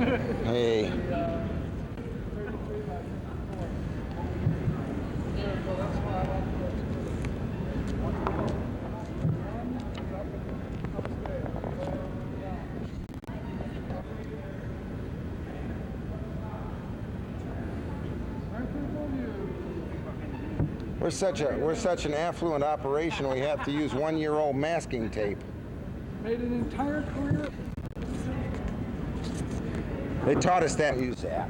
Hey. We're such an affluent operation, we have to use 1-year-old masking tape. Made an entire career. They taught us that. Use that.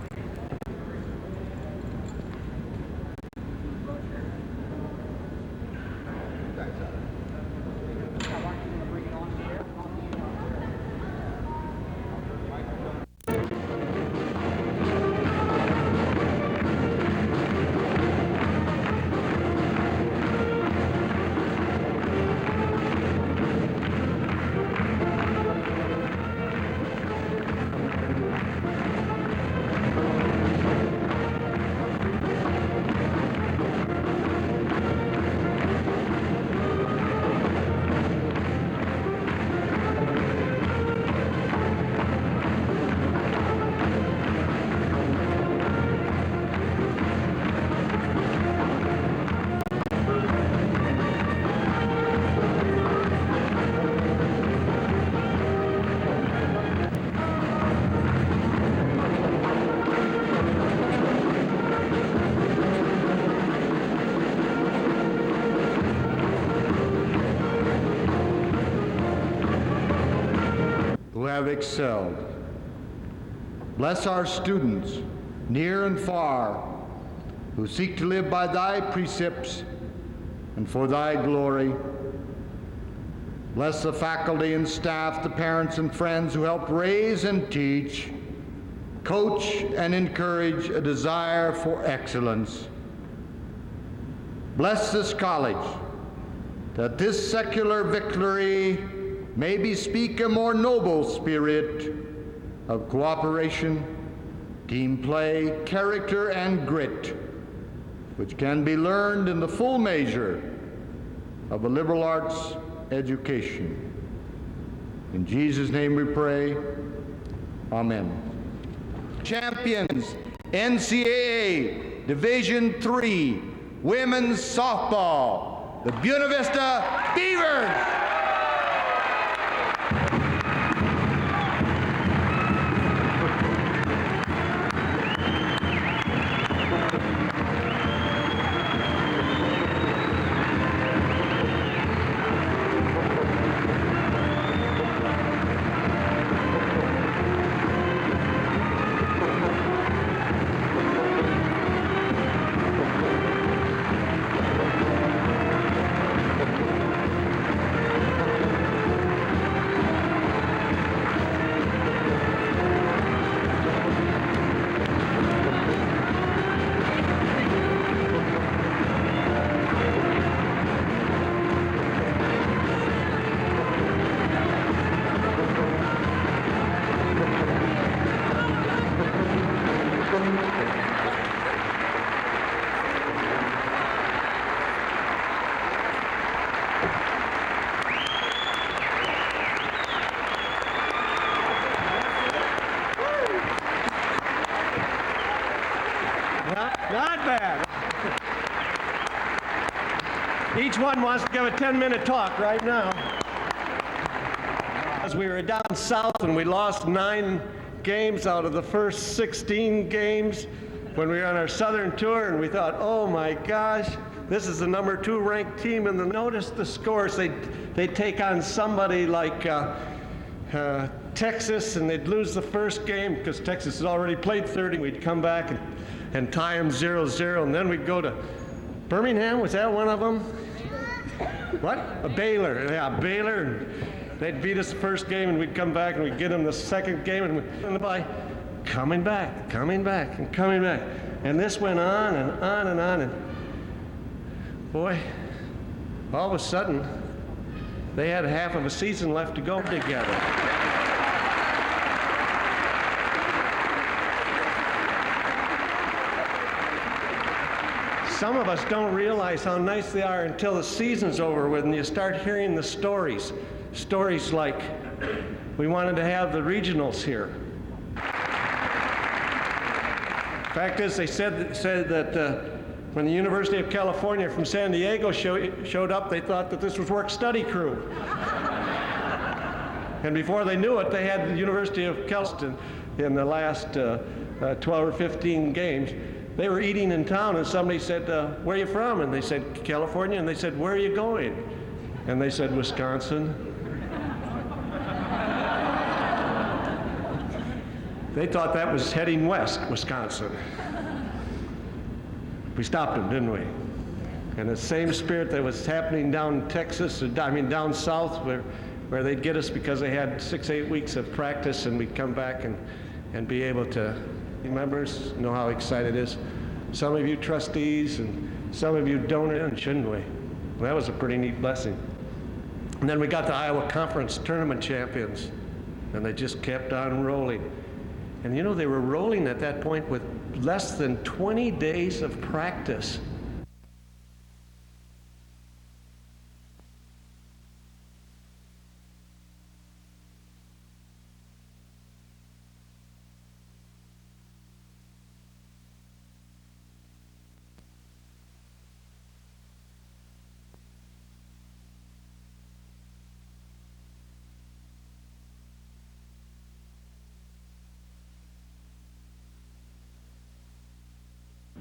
Who have excelled. Bless our students, near and far, who seek to live by thy precepts and for thy glory. Bless the faculty and staff, the parents and friends who help raise and teach, coach and encourage a desire for excellence. Bless this college, that this secular victory may bespeak a more noble spirit of cooperation, team play, character, and grit, which can be learned in the full measure of a liberal arts education. In Jesus' name we pray, amen. Champions, NCAA Division III Women's Softball, the Buena Vista Beavers. Not bad. Each one wants to give a 10-minute talk right now. As we were down south and we lost 9 games out of the first 16 games when we were on our southern tour, and we thought, oh my gosh, this is the number 2 ranked team. And notice the scores. They'd take on somebody like Texas, and they'd lose the first game because Texas had already played 30. We'd come back and tie them 0-0, and then we'd go to Birmingham. Was that one of them? What? A Baylor. Yeah, Baylor. And they'd beat us the first game, and we'd come back and we'd get them the second game, and by coming back. And this went on and on and on, and boy, all of a sudden, they had half of a season left to go together. Some of us don't realize how nice they are until the season's over with and you start hearing the stories. Stories like, we wanted to have the regionals here. Fact is, they said that when the University of California from San Diego showed up, they thought that this was work-study crew. And before they knew it, they had the University of California in the last 12 or 15 games. They were eating in town, and somebody said, where are you from? And they said, California. And they said, where are you going? And they said, Wisconsin. They thought that was heading west, Wisconsin. We stopped them, didn't we? And the same spirit that was happening down Texas, down south, where they'd get us because they had 6-8 weeks of practice, and we'd come back and be able to, members know how excited it is. Some of you trustees and some of you donors, shouldn't we? Well, that was a pretty neat blessing. And then we got the Iowa Conference tournament champions, and they just kept on rolling. And you know, they were rolling at that point with less than 20 days of practice.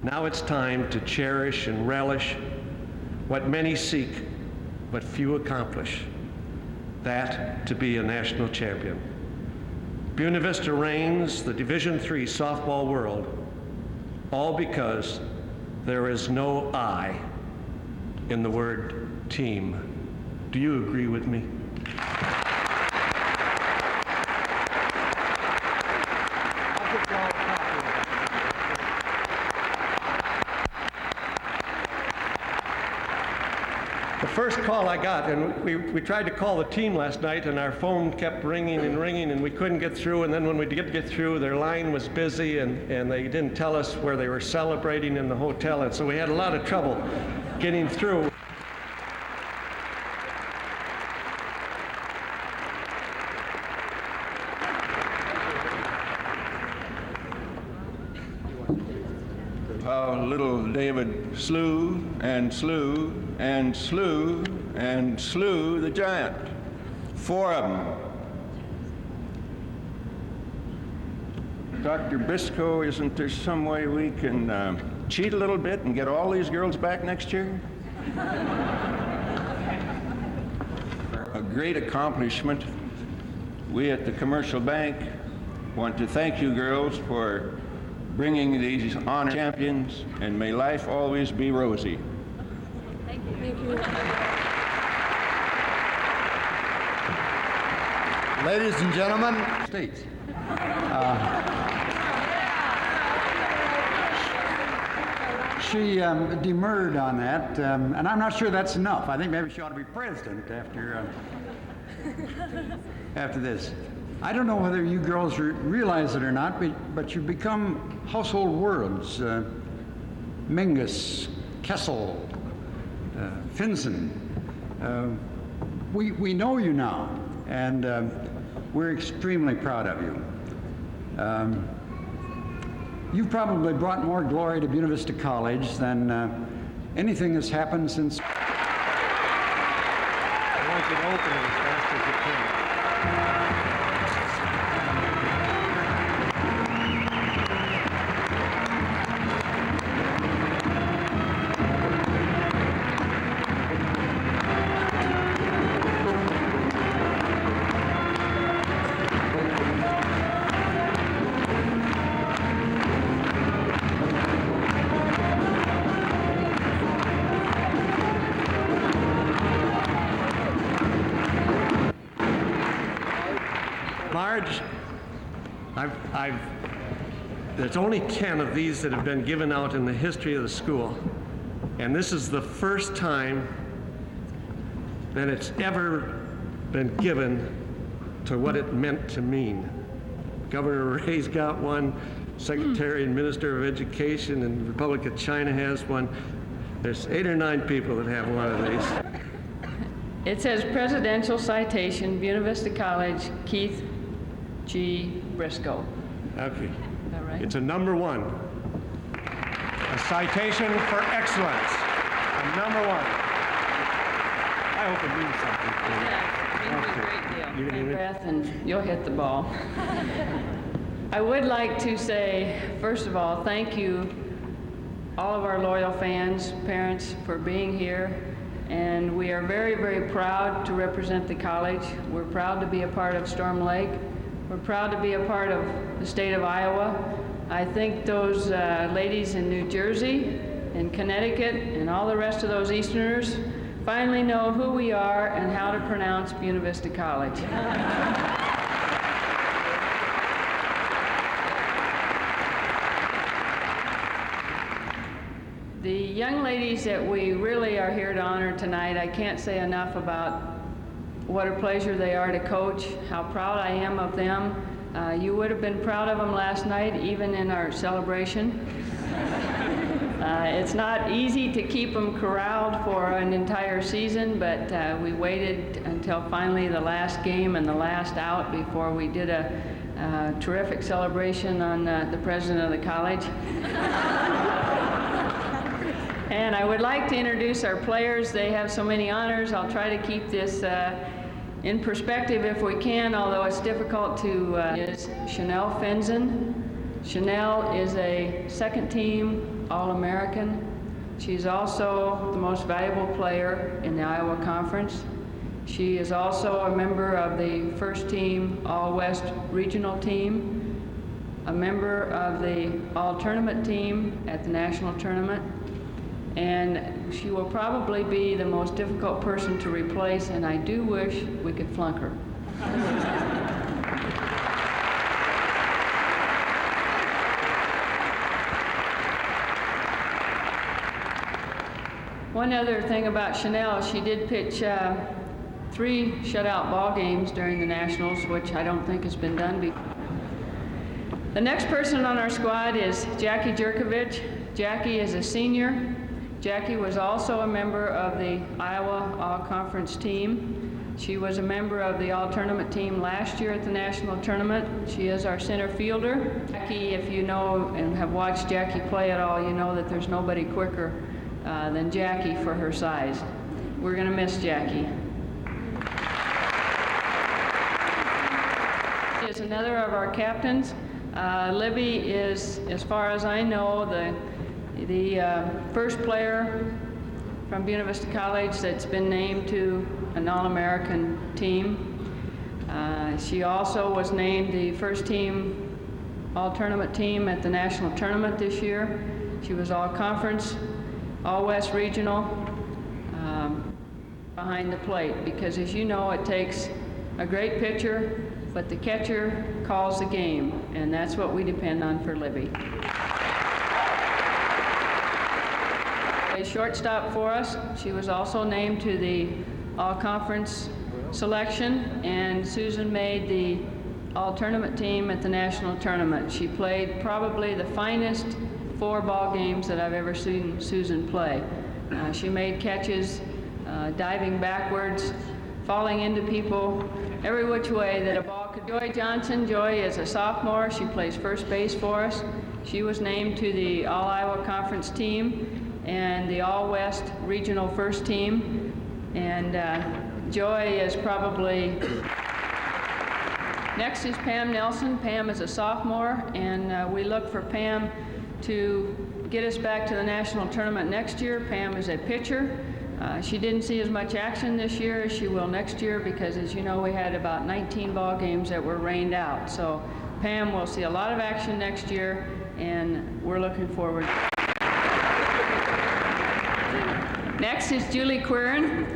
Now it's time to cherish and relish what many seek, but few accomplish, that to be a national champion. Buena Vista reigns the Division III softball world, all because there is no I in the word team. Do you agree with me? The first call I got, and we tried to call the team last night, and our phone kept ringing, and we couldn't get through. And then when we did get through, their line was busy, and they didn't tell us where they were celebrating in the hotel, and so we had a lot of trouble getting through. Little David slew and slew and slew and slew the giant. 4 of them. Dr. Biscoe, isn't there some way we can cheat a little bit and get all these girls back next year? A great accomplishment. We at the Commercial Bank want to thank you girls for bringing these honor champions, and may life always be rosy. Thank you. Thank you. Ladies and gentlemen, States. She demurred on that, and I'm not sure that's enough. I think maybe she ought to be president after this. I don't know whether you girls realize it or not, but you've become household words. Mingus, Kessel, Finson. We know you now, and we're extremely proud of you. You've probably brought more glory to Buena Vista College than anything that's happened since. I want you to open it as fast as you can. Marge, there's only 10 of these that have been given out in the history of the school, and this is the first time that it's ever been given to what it meant to mean. Governor Ray's got one, Secretary and Minister of Education in the Republic of China has one. There's 8 or 9 people that have one of these. It says Presidential Citation, Buena Vista College, Keith G. Briscoe. Okay. Is that right? It's a number 1. citation for excellence. And number one. I hope it means something to you. Yeah, it means a great deal. You- Take a breath and you'll hit the ball. I would like to say, first of all, thank you, all of our loyal fans, parents, for being here. And we are very, very proud to represent the college. We're proud to be a part of Storm Lake. We're proud to be a part of the state of Iowa. I think those ladies in New Jersey and Connecticut and all the rest of those Easterners finally know who we are and how to pronounce Buena Vista College. The young ladies that we really are here to honor tonight, I can't say enough about what a pleasure they are to coach, how proud I am of them. You would have been proud of them last night, even in our celebration. It's not easy to keep them corralled for an entire season, but we waited until finally the last game and the last out before we did a terrific celebration on the president of the college. And I would like to introduce our players. They have so many honors. I'll try to keep this in perspective if we can, although it's difficult to, is Chanel Fenzen. Chanel is a second-team All-American. She's also the most valuable player in the Iowa Conference. She is also a member of the first-team All-West regional team, a member of the All-Tournament team at the national tournament, and she will probably be the most difficult person to replace, and I do wish we could flunk her. One other thing about Chanel, she did pitch 3 shutout ball games during the Nationals, which I don't think has been done before. The next person on our squad is Jackie Jerkovich. Jackie is a senior. Jackie was also a member of the Iowa All-Conference team. She was a member of the All-Tournament team last year at the national tournament. She is our center fielder. Jackie, if you know and have watched Jackie play at all, you know that there's nobody quicker than Jackie for her size. We're going to miss Jackie. She is another of our captains. Libby is, as far as I know, the first player from Buena Vista College that's been named to an All-American team. She also was named the first team All-Tournament team at the national tournament this year. She was All-Conference, All-West regional, behind the plate, because as you know, it takes a great pitcher, but the catcher calls the game, and that's what we depend on for Libby. A shortstop for us. She was also named to the All-Conference selection, and Susan made the All-Tournament team at the national tournament. She played probably the finest 4 ball games that I've ever seen Susan play. She made catches, diving backwards, falling into people, every which way that a ball could. Joy Johnson. Joy is a sophomore. She plays first base for us. She was named to the All-Iowa Conference team and the All-West regional first team. And Joy is probably... Next is Pam Nelson. Pam is a sophomore, and we look for Pam to get us back to the national tournament next year. Pam is a pitcher. She didn't see as much action this year as she will next year because, as you know, we had about 19 ball games that were rained out. So Pam will see a lot of action next year, and we're looking forward. Next is Julie Quirin.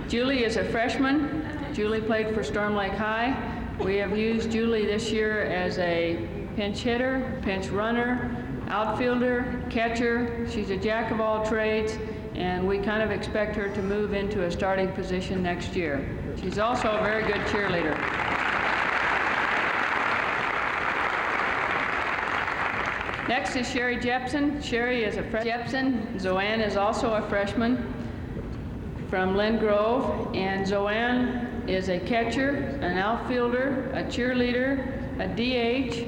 Julie is a freshman. Julie played for Storm Lake High. We have used Julie this year as a pinch hitter, pinch runner, outfielder, catcher. She's a jack of all trades, and we kind of expect her to move into a starting position next year. She's also a very good cheerleader. Next is Sherry Jepson. Sherry is a freshman. Zoanne is also a freshman from Lynn Grove, and Zoanne is a catcher, an outfielder, a cheerleader, a DH.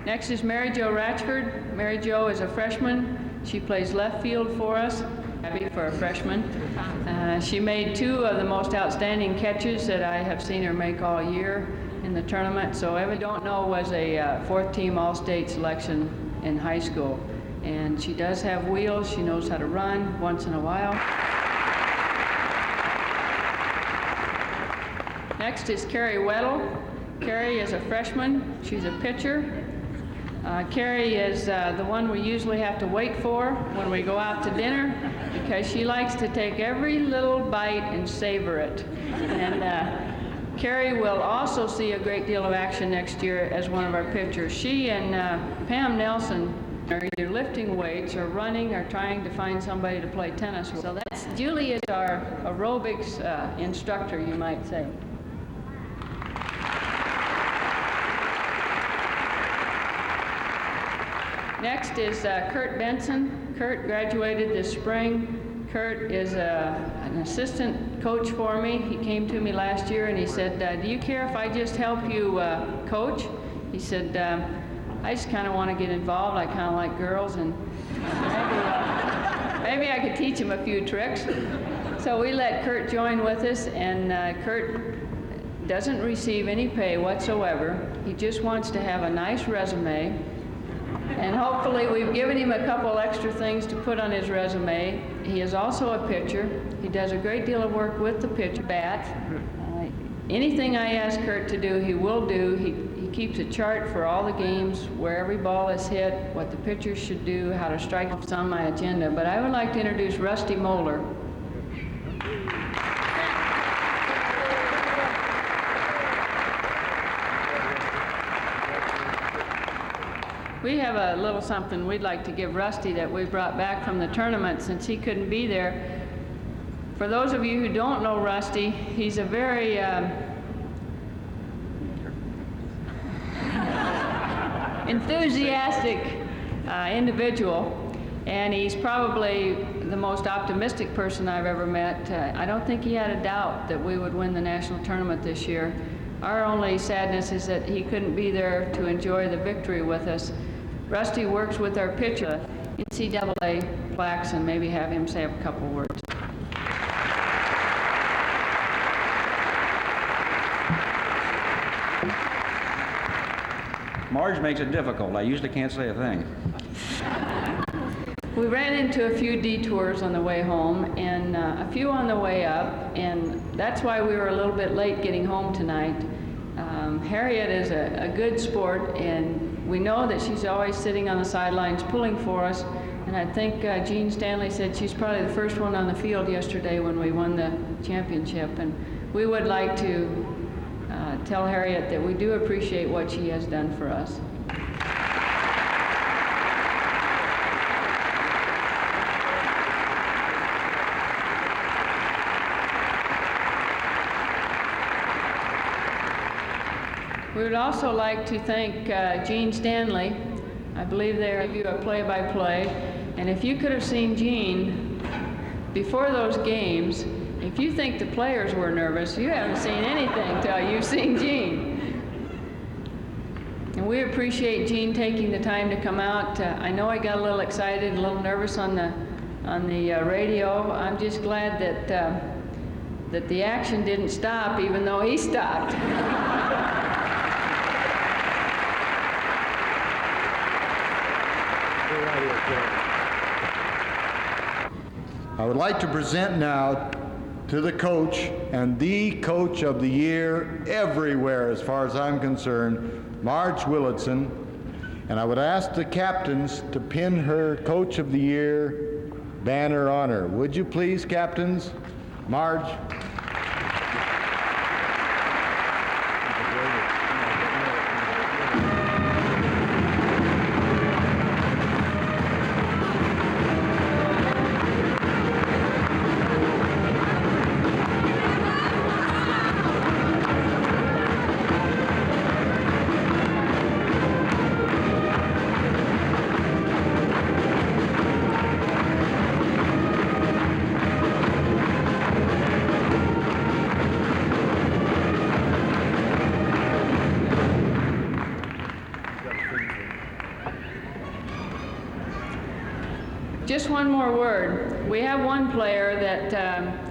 Next is Mary Jo Ratchford. Mary Jo is a freshman. She plays left field for us. Happy for a freshman. She made 2 of the most outstanding catches that I have seen her make all year in the tournament. So Eva Don't Know was a 4th team All-State selection in high school. And she does have wheels. She knows how to run once in a while. Next is Carrie Weddle. Carrie is a freshman. She's a pitcher. Carrie is the one we usually have to wait for when we go out to dinner because she likes to take every little bite and savor it. And Carrie will also see a great deal of action next year as one of our pitchers. She and Pam Nelson are either lifting weights or running or trying to find somebody to play tennis with. So that's Julie is our aerobics instructor, you might say. Next is Kurt Benson. Kurt graduated this spring. Kurt is an assistant coach for me. He came to me last year and he said, do you care if I just help you coach? He said, I just kind of want to get involved. I kind of like girls and maybe I could teach him a few tricks. So we let Kurt join with us, and Kurt doesn't receive any pay whatsoever. He just wants to have a nice resume. And hopefully we've given him a couple extra things to put on his resume. He is also a pitcher. He does a great deal of work with the pitch bat. Anything I ask Kurt to do, he will do. He keeps a chart for all the games, where every ball is hit, what the pitchers should do, how to strike. It's on my agenda. But I would like to introduce Rusty Moeller. We have a little something we'd like to give Rusty that we brought back from the tournament since he couldn't be there. For those of you who don't know Rusty, he's a very enthusiastic individual, and he's probably the most optimistic person I've ever met. I don't think he had a doubt that we would win the national tournament this year. Our only sadness is that he couldn't be there to enjoy the victory with us. Rusty works with our pitcher, NCAA plaques, and maybe have him say a couple words. Marge makes it difficult. I usually can't say a thing. We ran into a few detours on the way home and a few on the way up, and that's why we were a little bit late getting home tonight. Harriet is a good sport, and we know that she's always sitting on the sidelines pulling for us, and I think Jean Stanley said she's probably the first one on the field yesterday when we won the championship, and we would like to tell Harriet that we do appreciate what she has done for us. We would also like to thank Jean Stanley. I believe they give you a play-by-play. And if you could have seen Jean before those games, if you think the players were nervous, you haven't seen anything till you've seen Jean. And we appreciate Jean taking the time to come out. I know I got a little excited, a little nervous on the radio. I'm just glad that the action didn't stop, even though he stopped. I would like to present now to the coach and the coach of the year everywhere, as far as I'm concerned, Marge Willitson. And I would ask the captains to pin her Coach of the Year banner on her. Would you please, captains? Marge. Just one more word. We have one player that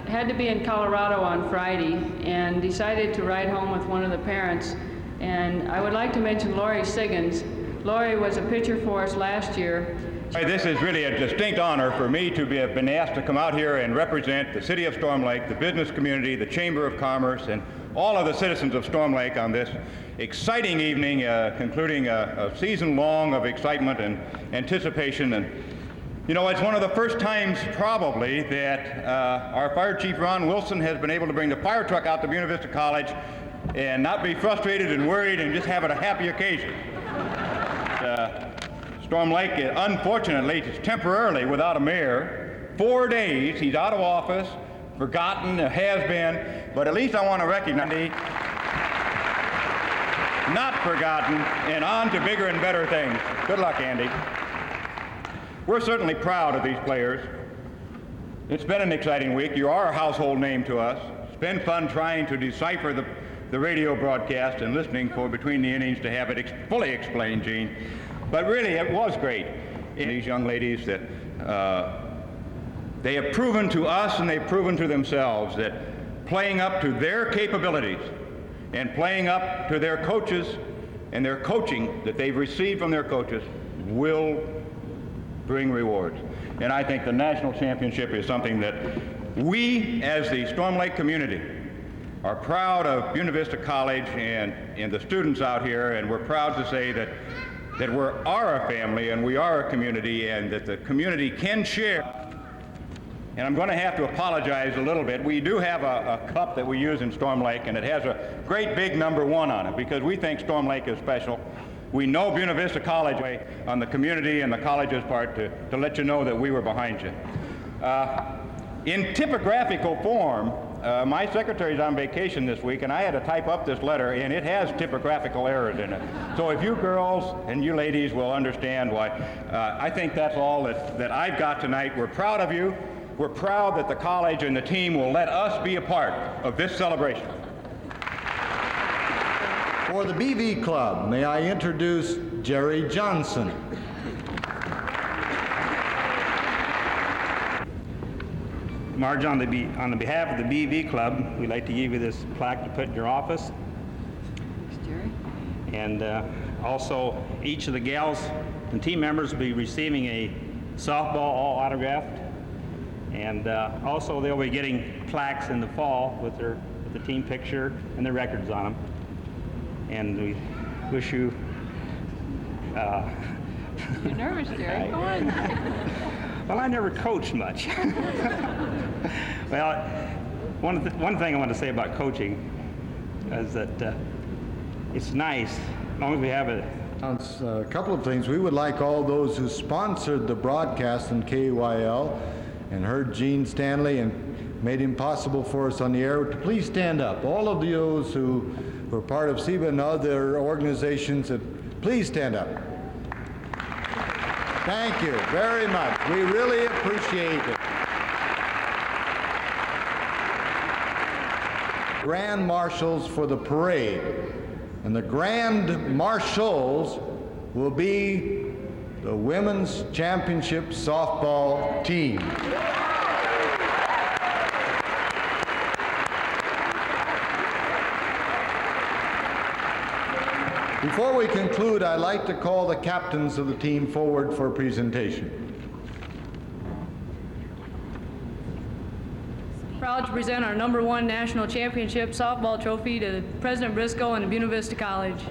had to be in Colorado on Friday and decided to ride home with one of the parents. And I would like to mention Lori Siggins. Lori was a pitcher for us last year. This is really a distinct honor for me to have been asked to come out here and represent the city of Storm Lake, the business community, the Chamber of Commerce, and all of the citizens of Storm Lake on this exciting evening, concluding a season long of excitement and anticipation. And you know, it's one of the first times probably that our Fire Chief Ron Wilson has been able to bring the fire truck out to Buena Vista College and not be frustrated and worried and just have it a happy occasion. Storm Lake, unfortunately, is temporarily without a mayor. 4 days, he's out of office, forgotten, has been, but at least I want to recognize him. Not forgotten, and on to bigger and better things. Good luck, Andy. We're certainly proud of these players. It's been an exciting week. You are a household name to us. It's been fun trying to decipher the radio broadcast and listening for between the innings to have it fully explained, Gene. But really, it was great. These young ladies that they have proven to us and they've proven to themselves that playing up to their capabilities and playing up to their coaches and their coaching that they've received from their coaches will bring rewards. And I think the national championship is something that we, as the Storm Lake community, are proud of Buena Vista College and the students out here, and we're proud to say that we are a family and we are a community, and that the community can share. And I'm going to have to apologize a little bit. We do have a cup that we use in Storm Lake, and it has a great big number 1 on it because we think Storm Lake is special. We know Buena Vista College on the community and the college's part to let you know that we were behind you. In typographical form, my secretary's on vacation this week, and I had to type up this letter, and it has typographical errors in it. So if you girls and you ladies will understand why, I think that's all that I've got tonight. We're proud of you. We're proud that the college and the team will let us be a part of this celebration. For the BV Club, may I introduce Jerry Johnson. Marge, on the behalf of the BV Club, we'd like to give you this plaque to put in your office. Thanks, Jerry. And also, each of the gals and team members will be receiving a softball all autographed. And also, they'll be getting plaques in the fall with the team picture and their records on them. And we wish you... You're nervous, Jerry. Go on. Well, I never coached much. Well, one thing I want to say about coaching is that it's nice, as long as we have A couple of things. We would like all those who sponsored the broadcast in KYL and heard Gene Stanley and made him possible for us on the air to please stand up. All of those who were part of SEBA and other organizations, please stand up. Thank you very much. We really appreciate it. Grand Marshals for the parade. And the Grand Marshals will be the Women's Championship Softball team. Before we conclude, I'd like to call the captains of the team forward for presentation. Proud to present our #1 national championship softball trophy to President Briscoe and Buena Vista College.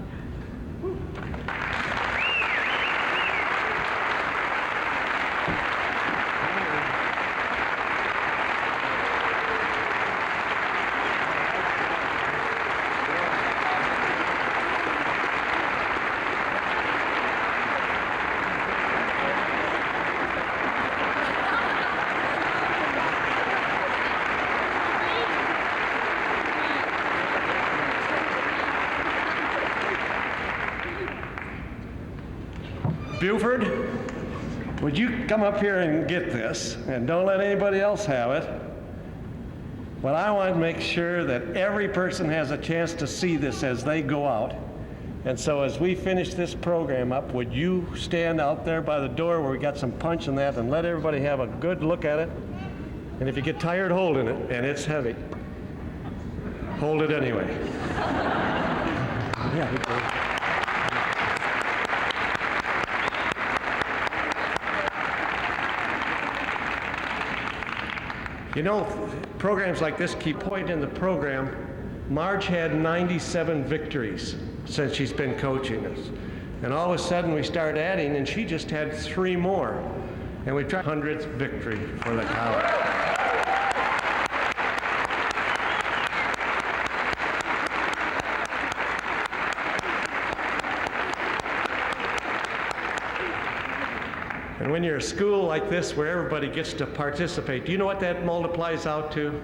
Buford, would you come up here and get this, and don't let anybody else have it? But I want to make sure that every person has a chance to see this as they go out. And so as we finish this program up, would you stand out there by the door where we got some punch in that and let everybody have a good look at it? And if you get tired holding it, and it's heavy, hold it anyway. Yeah. You know, programs like this keep pointing in the program. Marge had 97 victories since she's been coaching us. And all of a sudden we start adding, and she just had 3 more. And we tried 100th victory for the college. And when you're a school like this where everybody gets to participate, do you know what that multiplies out to?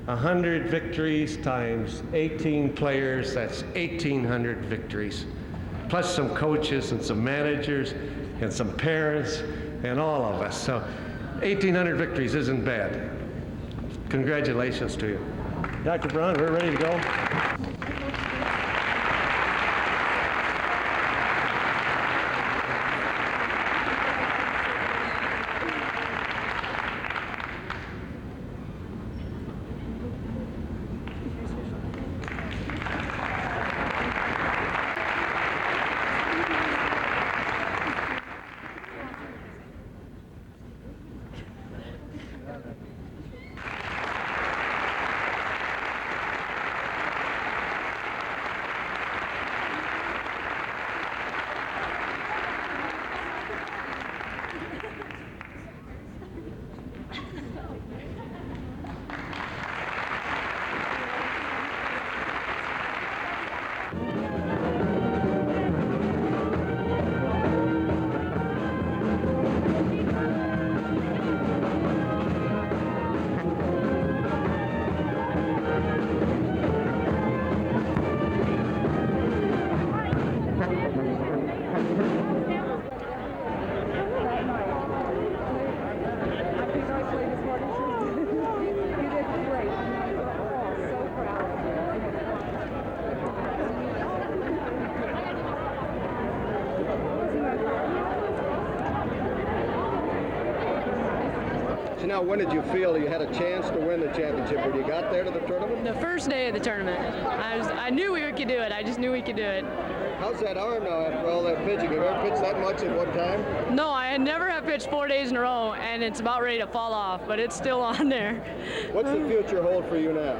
100 victories times 18 players, that's 1,800 victories. Plus some coaches and some managers and some parents and all of us. So 1,800 victories isn't bad. Congratulations to you. Dr. Braun, we're ready to go. So now, when did you feel you had a chance to win the championship when you got there to the tournament? The first day of the tournament. I knew we could do it. I just knew we could do it. How's that arm now after all that pitching? Have you ever pitched that much at one time? No, I had never have pitched 4 days in a row, and it's about ready to fall off, but it's still on there. What's the future hold for you now?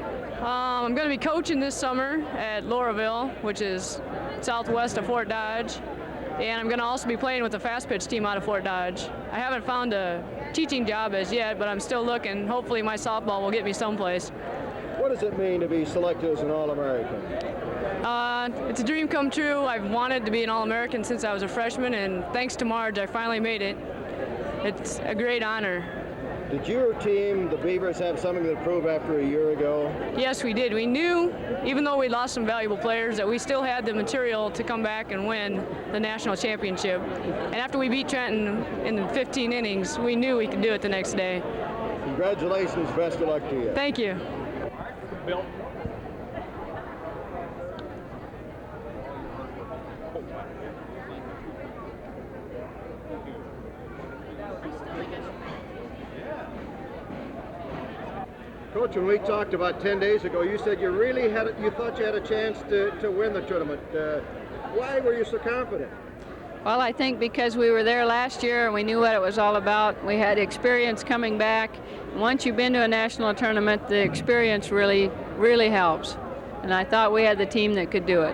I'm going to be coaching this summer at Lauraville, which is southwest of Fort Dodge, and I'm going to also be playing with the fast pitch team out of Fort Dodge. I haven't found a teaching job as yet, but I'm still looking. Hopefully my softball will get me someplace. What does it mean to be selected as an All-American? It's a dream come true. I've wanted to be an All-American since I was a freshman, and thanks to Marge, I finally made it. It's a great honor. Did your team, the Beavers, have something to prove after a year ago? Yes, we did. We knew, even though we lost some valuable players, that we still had the material to come back and win the national championship. And after we beat Trenton in the 15 innings, we knew we could do it the next day. Congratulations. Best of luck to you. Thank you. Bill. Coach, when we talked about 10 days ago, you said you really you thought you had a chance to win the tournament. Why were you so confident? Well, I think because we were there last year and we knew what it was all about. We had experience coming back. Once you've been to a national tournament, the experience really, really helps. And I thought we had the team that could do it.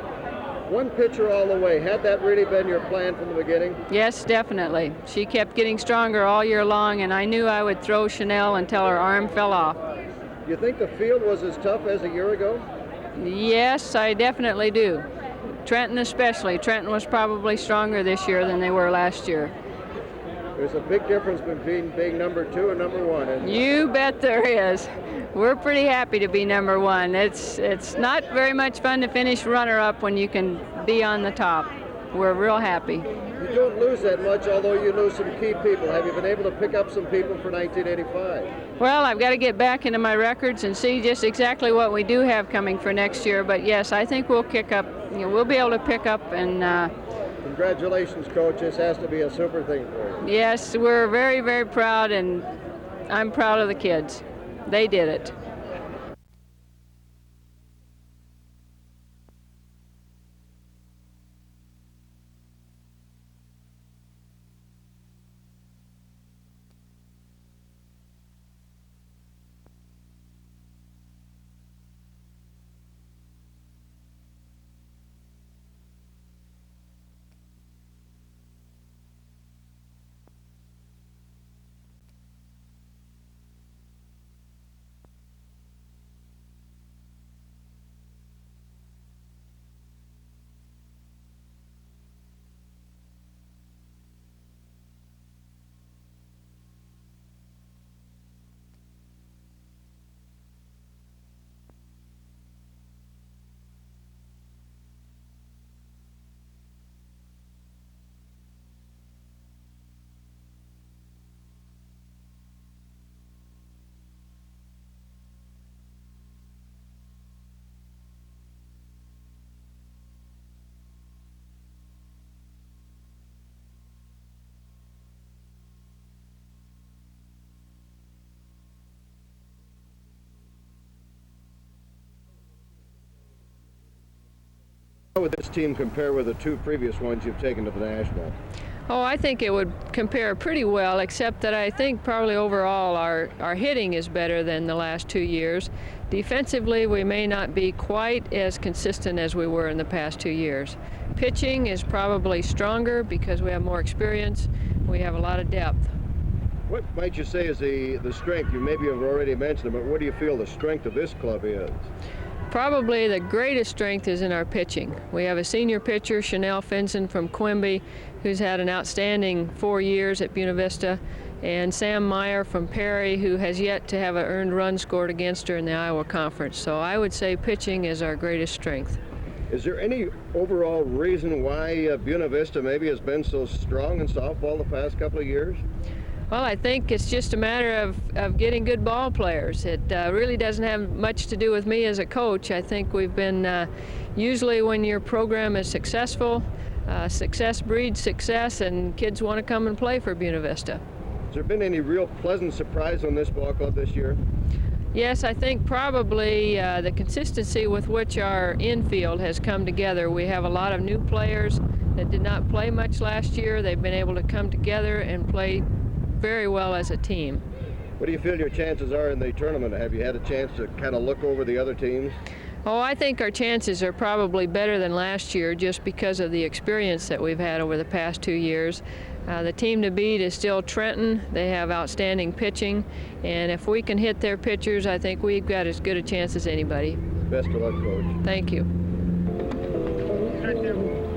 One pitcher all the way. Had that really been your plan from the beginning? Yes, definitely. She kept getting stronger all year long, and I knew I would throw Chanel until her arm fell off. You think the field was as tough as a year ago? Yes, I definitely do. Trenton especially. Trenton was probably stronger this year than they were last year. There's a big difference between being number 2 and number 1, isn't there? You bet there is. We're pretty happy to be number 1. It's not very much fun to finish runner-up when you can be on the top. we're real happy. You don't lose that much, although you lose some key people. Have you been able to pick up some people for 1985? Well, I've got to get back into my records and see just exactly what we do have coming for next year. But yes, I think we'll kick up. We'll be able to pick up and. Congratulations, Coach. This has to be a super thing for you. Yes, we're very, very proud, and I'm proud of the kids. They did it. How would this team compare with the two previous ones you've taken to the National? Oh, I think it would compare pretty well, except that I think probably overall our hitting is better than the last 2 years. Defensively, we may not be quite as consistent as we were in the past 2 years. Pitching is probably stronger because we have more experience. We have a lot of depth. What might you say is the strength? You maybe have already mentioned it, but what do you feel the strength of this club is? Probably the greatest strength is in our pitching. We have a senior pitcher, Chanel Finson from Quimby, who's had an outstanding 4 years at Buena Vista, and Sam Meyer from Perry, who has yet to have an earned run scored against her in the Iowa Conference. So I would say pitching is our greatest strength. Is there any overall reason why Buena Vista maybe has been so strong in softball the past couple of years? Well, I think it's just a matter of getting good ball players. It really doesn't have much to do with me as a coach. I think we've been, usually when your program is successful, success breeds success, and kids want to come and play for Buena Vista. Has there been any real pleasant surprise on this ball club this year? Yes, I think probably the consistency with which our infield has come together. We have a lot of new players that did not play much last year. They've been able to come together and play very well as a team. What do you feel your chances are in the tournament? Have you had a chance to kind of look over the other teams? Oh, I think our chances are probably better than last year just because of the experience that we've had over the past 2 years. The team to beat is still Trenton. They have outstanding pitching, and if we can hit their pitchers, I think we've got as good a chance as anybody. Best of luck, Coach. Thank you.